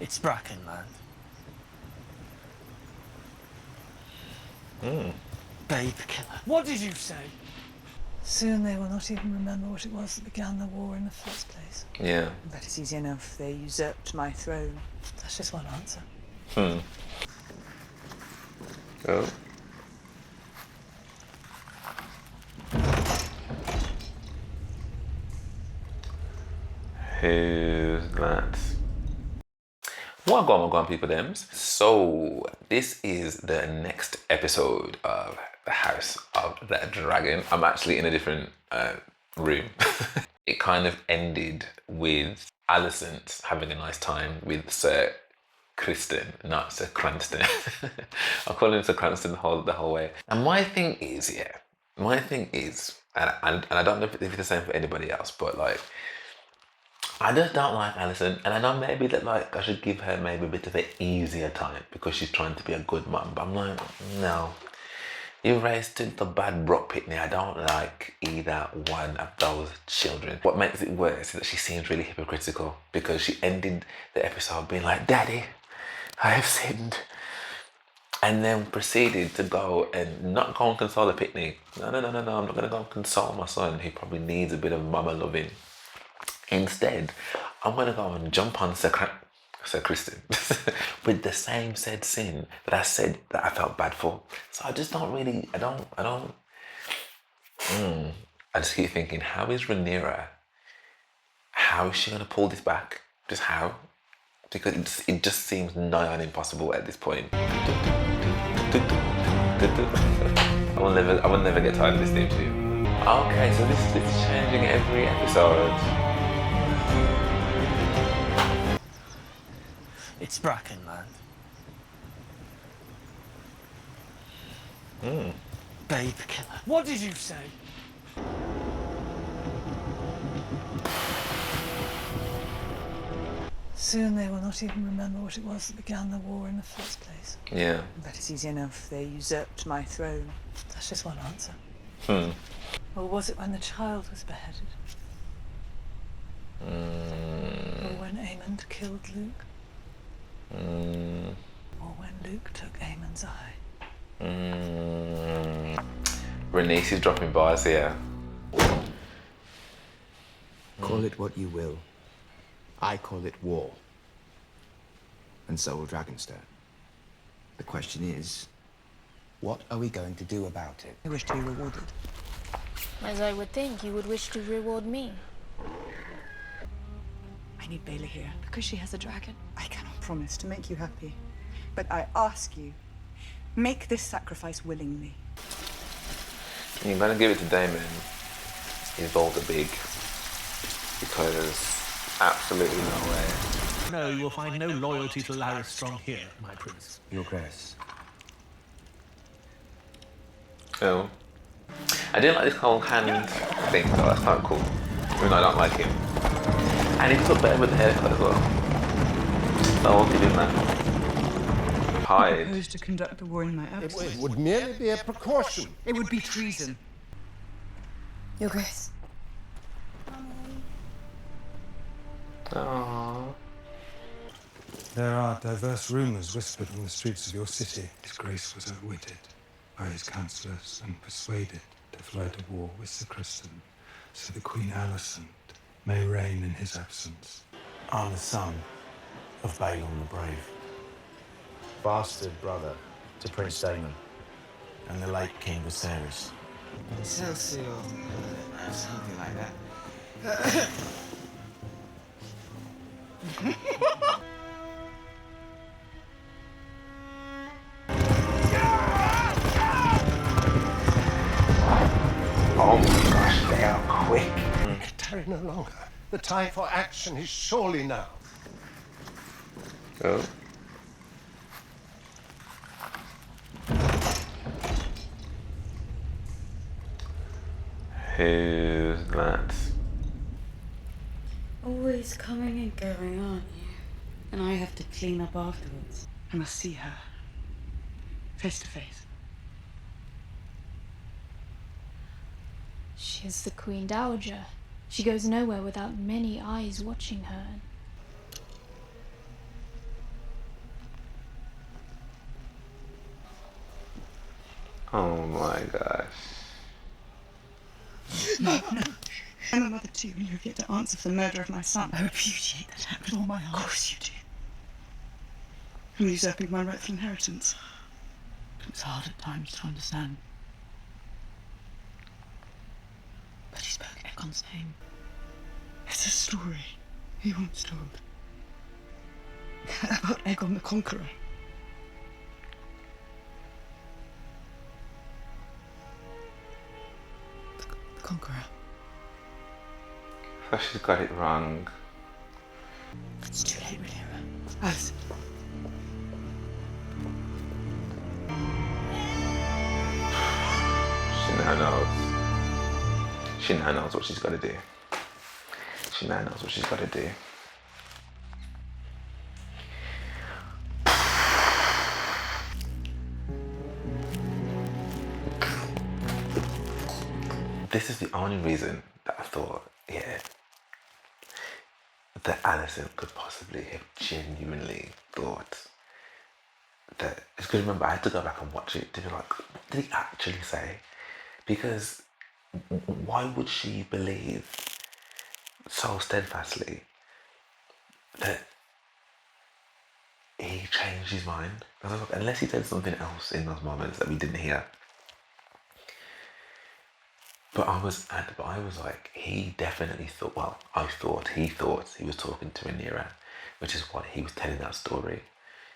It's Brackenland. Babe killer. What did you say? Soon they will not even remember what it was that began the war in the first place. Yeah. But it's easy enough. They usurped my throne. That's just one answer. Oh. Who's that? Welcome, people thems. So this is the next episode of the House of the Dragon. I'm actually in a different room. It kind of ended with Alicent having a nice time with Sir Criston, not Sir Cranston. I call him Sir Cranston the whole way. And my thing is, and I don't know if it's the same for anybody else, but like, I just don't like Alicent, and I know maybe that like I should give her maybe a bit of an easier time because she's trying to be a good mum, but I'm like, no. You raised the bad Brock Pitney. I don't like either one of those children. What makes it worse is that she seems really hypocritical because she ended the episode being like, Daddy, I have sinned. And then proceeded to go and not go and console a Pitney. No, I'm not going to go and console my son who probably needs a bit of mama loving. Instead, I'm going to go and jump on Sir Criston with the same said sin that I said that I felt bad for. So I just don't really, I just keep thinking, how is Rhaenyra, how is she going to pull this back? Just how? Because it just seems nigh on impossible at this point. I will never get tired of this theme tune. Okay, so this is changing every episode. It's Brackenland. Babe killer. What did you say? Soon they will not even remember what it was that began the war in the first place. Yeah. But it's easy enough. They usurped my throne. That's just one answer. Or was it when the child was beheaded? Or when Aemond killed Luke? Or when Luke took Aemon's eye? Rhaenys is dropping bars here. Call it what you will. I call it war. And so will Dragonstone. The question is, what are we going to do about it? I wish to be rewarded. As I would think, you would wish to reward me. I need Bailey here because she has a dragon. I cannot promise to make you happy, but I ask you, make this sacrifice willingly. You better give it to Daemon. He's all the big. Because absolutely no way. No, you will find no loyalty to Larys Strong here, my prince. Your Grace. Oh. I didn't like this whole hand thing though, that's quite cool. Even though I don't like him. And he looked better with the haircut as well. So I'll give him that. I Hide. propose to conduct the war in my absence. It would merely be a precaution. It would be treason. Your Grace. Aww. There are diverse rumours whispered in the streets of your city. His Grace was outwitted by his councillors and persuaded to fly to war with Sir Criston, so that Queen Alicent may reign in his absence. I'm the son of Balon the Brave, bastard brother to Prince Daemon and the late King Viserys. Excelsior. Something like that. Oh my gosh, they are quick. We can tarry no longer. The time for action is surely now. Oh. Who's that? Always coming and going, aren't you? And I have to clean up afterwards. I must see her. Face to face. She's the Queen Dowager. She goes nowhere without many eyes watching her. Oh my gosh. No. I'm a mother too, and you have yet to answer for the murder of my son. I repudiate that act with all my heart. Of course you do. I'm usurping my rightful inheritance. It's hard at times to understand. But he spoke Aegon's name. It's a story he once told. About Aegon the Conqueror. The Conqueror. So she's got it wrong. It's too late, Rhaenyra. Alicent. She now knows. She now knows what she's got to do. She now knows what she's got to do. This is the only reason that I thought, yeah, that Alicent could possibly have genuinely thought that. Because remember, I had to go back and watch it to be like, did he actually say? Because why would she believe so steadfastly that he changed his mind? Unless he said something else in those moments that we didn't hear. But I was like, he definitely thought, well, he thought he was talking to Rhaenyra, which is why he was telling that story,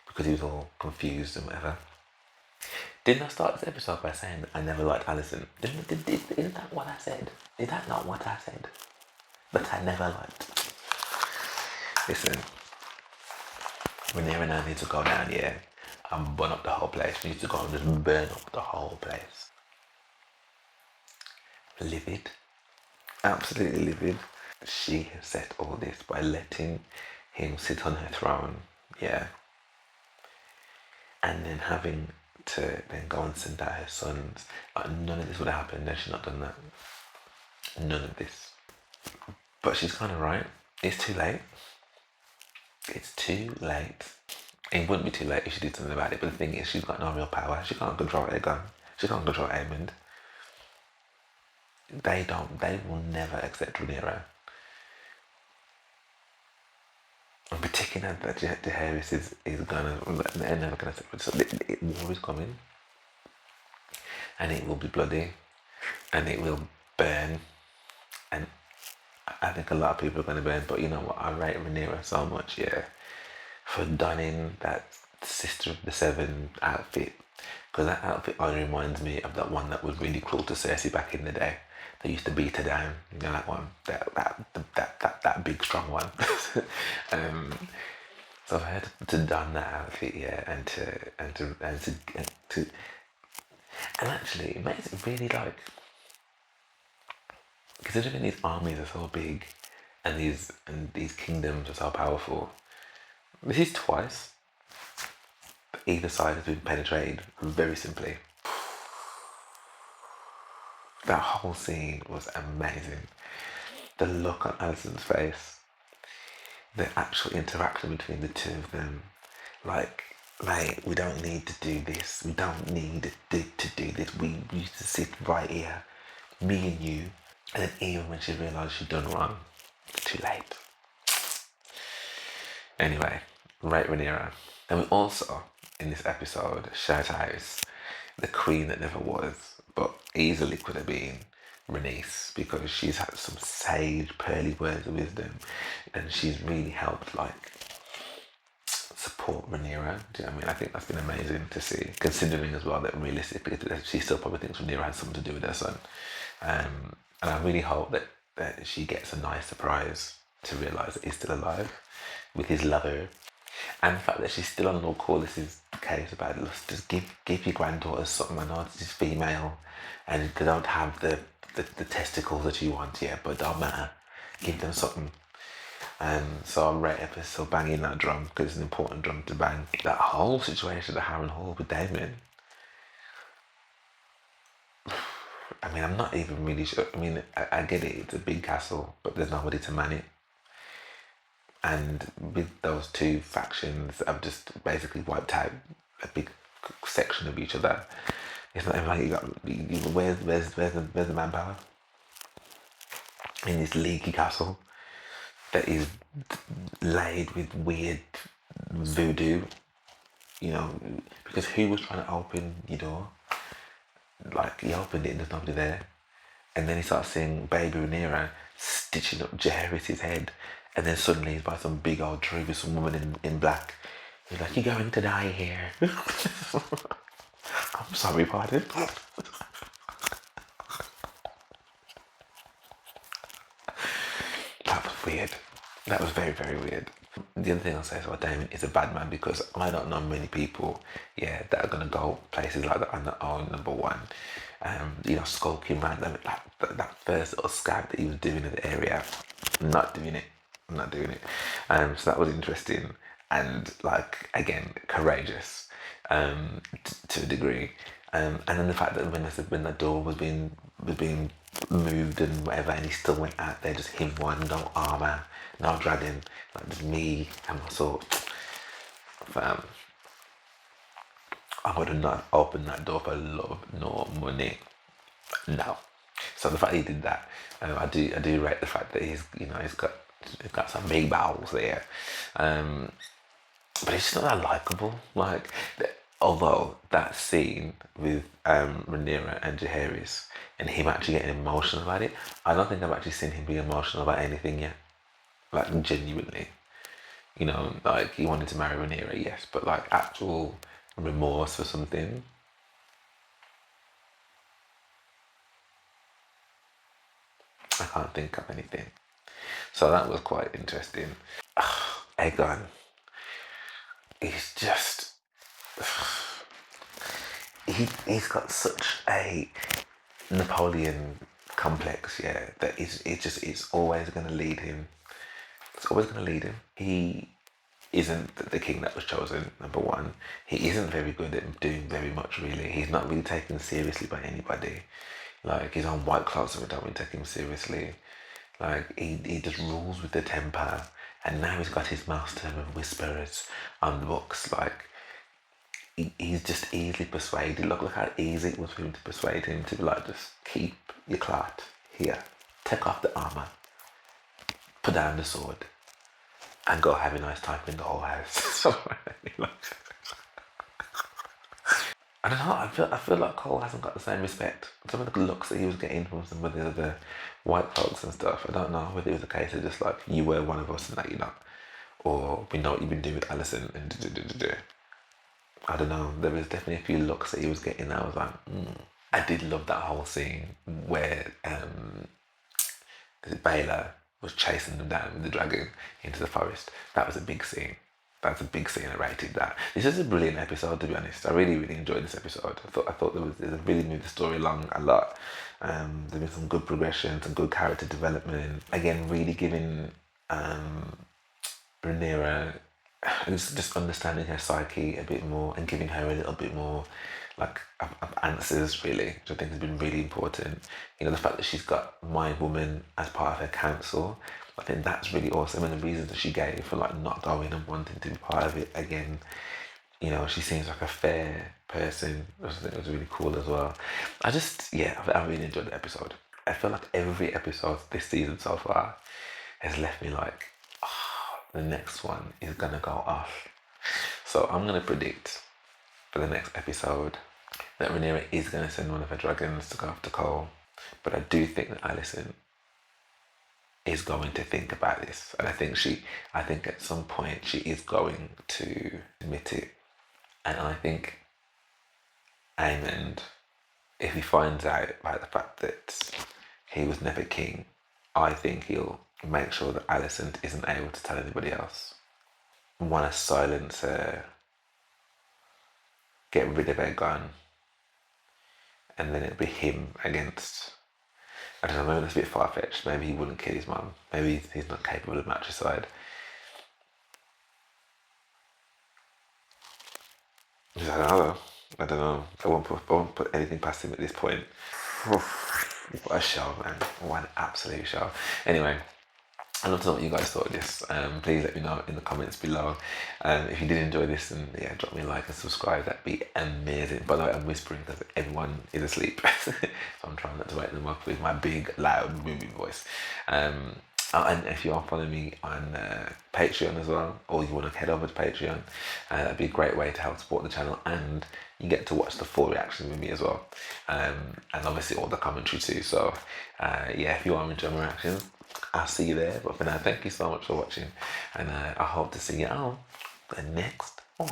because he was all confused and whatever. Didn't I start this episode by saying that I never liked Alicent? Isn't that what I said? Is that not what I said? That I never liked. Listen, Rhaenyra now needs to go down here and burn up the whole place. She needs to go and just burn up the whole place. Livid, absolutely livid. She has set all this by letting him sit on her throne, yeah, and then having to then go and send out her sons. None of this would have happened had she not done that. None of this. But she's kind of right. It's too late. It's too late. It wouldn't be too late if she did something about it, but the thing is, she's got no real power. She can't control Aegon. She can't control Aemond. They will never accept Rhaenyra. And particularly that Viserys is gonna, they're never gonna accept it. So war is coming. And it will be bloody. And it will burn. And I think a lot of people are gonna burn, but you know what, I rate Rhaenyra so much, yeah, for donning that Sister of the Seven outfit. Because that outfit only reminds me of that one that was really cruel to Cersei back in the day. They used to beat her down, you know, that one, that big strong one. So I had to don that outfit, yeah, and actually it makes it really like, considering these armies are so big and these kingdoms are so powerful. This is twice either side has been penetrated very simply. That whole scene was amazing. The look on Alicent's face, the actual interaction between the two of them, like, mate, we don't need to do this. We don't need to do this. We used to sit right here, me and you. And then even when she realised she'd done wrong, it's too late. Anyway, right, Rhaenyra. Then we also, in this episode, shout out the queen that never was, but easily could have been Rhaenys, because she's had some sage, pearly words of wisdom, and she's really helped, like, support Rhaenyra. Do you know what I mean? I think that's been amazing to see, considering as well that realistically she still probably thinks Rhaenyra has something to do with her son. And I really hope that she gets a nice surprise to realise that he's still alive with his lover. And the fact that she's still on Lord Corliss's case about lust, just give your granddaughters something. I know she's female and they don't have the testicles that you want yet, but it don't matter. Give them something. So I'm right up still banging that drum, because it's an important drum to bang. That whole situation at Harrenhal with Damon, I mean, I'm not even really sure. I mean, I get it, it's a big castle, but there's nobody to man it. And with those two factions, I've just basically wiped out a big section of each other. It's not even like where's the manpower in this leaky castle that is laid with weird voodoo, you know, because who was trying to open your door? Like, he opened it and there's nobody there. And then he starts seeing baby Rhaenyra stitching up Jaehaerys' head. And then suddenly he's by some big old tree with some woman in black. He's like, you're going to die here. I'm sorry, pardon. That was weird. That was very, very weird. The other thing I'll say is, well, Damon is a bad man, because I don't know many people, that are gonna go places like that on their own. Number one, you know, skulking around that first little scab that he was doing in the area. I'm not doing it. So that was interesting and, like, again, courageous to a degree. And then the fact that when the door was being moved and whatever, and he still went out there, just him one, no armor, no dragon, like just me and my sword. Fam, I would have not opened that door for love nor money. No. So the fact he did that, I do rate the fact that he's got some big bowels there. But it's just not that likable. Like, although that scene with Rhaenyra and Jaehaerys and him actually getting emotional about it, I don't think I've actually seen him be emotional about anything yet. Like, genuinely. You know, like, he wanted to marry Rhaenyra, yes, but like actual remorse for something. I can't think of anything. So that was quite interesting. Aegon. He's just... He's got such a Napoleon complex, that it's always going to lead him. It's always going to lead him. He isn't the king that was chosen, number one. He isn't very good at doing very much, really. He's not really taken seriously by anybody. Like, his own white cloaks don't really take him seriously. Like, he just rules with the temper. And now he's got his master of whisperers on the books. Like, he's just easily persuaded. Look how easy it was for him to persuade him to be like, just keep your clout here. Take off the armor. Put down the sword. And go have a nice time in the whole house. I don't know, I feel like Cole hasn't got the same respect. Some of the looks that he was getting from some of the other white folks and stuff, I don't know whether it was a case of just like, you were one of us and that you're not. Or we know what you've been doing with Alicent and I don't know, there was definitely a few looks that he was getting that I was like, I did love that whole scene where Baylor was chasing them down with the dragon into the forest. That was a big scene. That's a big scene. I rated that. This is a brilliant episode, to be honest. I really, really enjoyed this episode. I thought it really moved the story along a lot. There was some good progression, some good character development. Again, really giving Rhaenyra just understanding her psyche a bit more and giving her a little bit more of answers, really, which I think has been really important. You know, the fact that she's got Mind Woman as part of her council, I think that's really awesome, and the reasons that she gave for like not going and wanting to be part of it again. You know, she seems like a fair person, which I think was really cool as well. I really enjoyed the episode. I feel like every episode this season so far has left me like, the next one is gonna go off. So I'm gonna predict for the next episode that Rhaenyra is gonna send one of her dragons to go after Cole. But I do think that Alicent is going to think about this, and I think at some point she is going to admit it. And I think Aemond, if he finds out about the fact that he was never king, I think he'll make sure that Alicent isn't able to tell anybody else. Want to silence her, get rid of her gun, and then it'll be him against, I don't know, maybe that's a bit far-fetched. Maybe he wouldn't kill his mum. Maybe he's not capable of matricide. I don't know. I won't put anything past him at this point. What a show, man. What an absolute show. Anyway, I'd love to know what you guys thought of this. Please let me know in the comments below. If you did enjoy this, and yeah, drop me a like and subscribe. That'd be amazing. By the way, I'm whispering because everyone is asleep, so I'm trying not to wake them up with my big, loud, booming voice. And if you are following me on Patreon as well, or you want to head over to Patreon, that'd be a great way to help support the channel, and you get to watch the full reactions with me as well, and obviously all the commentary too. So yeah, if you are enjoying my reactions, I'll see you there. But for now, thank you so much for watching, and I hope to see you on the next one.